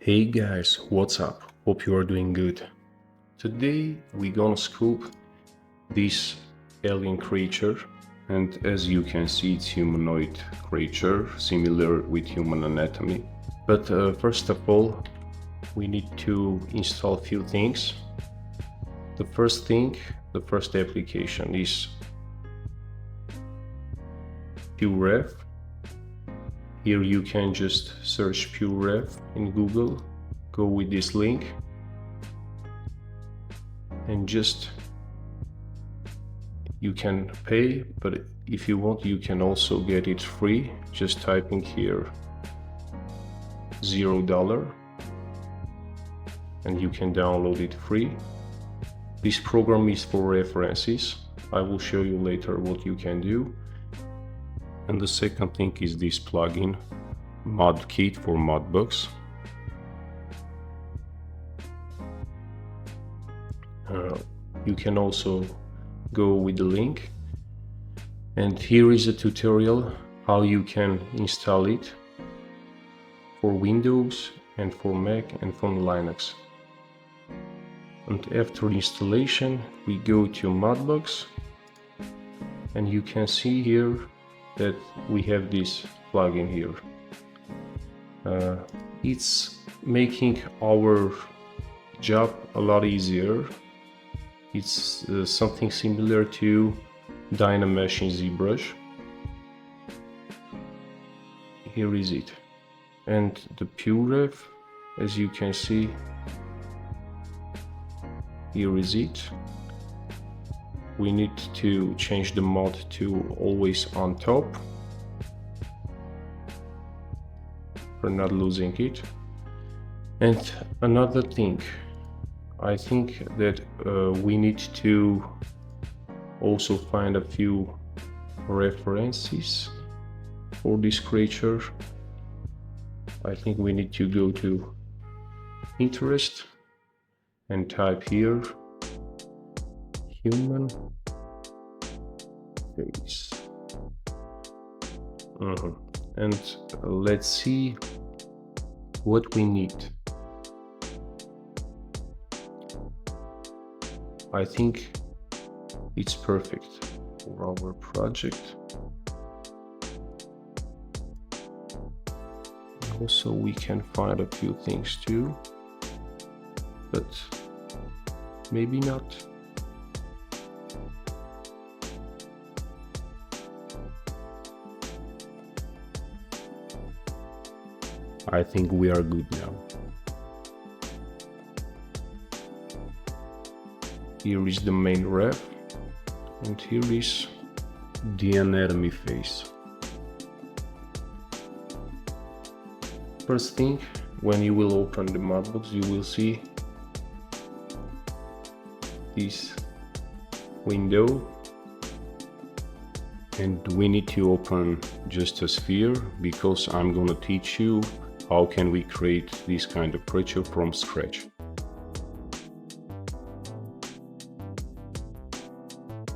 Hey guys, what's up? Hope you are doing good. Today we're gonna sculpt this alien creature, and as you can see it's humanoid creature similar with human anatomy. But first of all we need to install a few things. The first application is PureRef. Here you can just search PureRef in Google, go with this link, and just you can pay, but if you want you can also get it free, just typing here $0 and you can download it free. This program is for references. I will show you later what you can do. And the second thing is this plugin, Mod Kit for Mudbox. You can also go with the link. And here is a tutorial how you can install it for Windows and for Mac and for Linux. And after installation we go to Mudbox and you can see here that we have this plugin here. It's making our job a lot easier. It's something similar to Dynamesh in ZBrush. Here is it. And the PureRef, as you can see, here is it. We need to change the mod to always on top for not losing it. And another thing, I think that we need to also find a few references for this creature. I think we need to go to Pinterest and type here human face. And let's see what we need. I think it's perfect for our project. Also we can find a few things too, but maybe not. I think we are good now. Here is the main ref, and here is the anatomy face. First thing, when you will open the Mudbox, you will see this window, and we need to open just a sphere because I'm gonna teach you how can we create this kind of creature from scratch.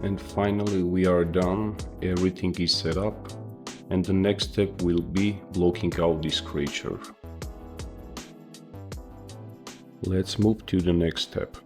And finally we are done, everything is set up, and the next step will be blocking out this creature. Let's move to the next step.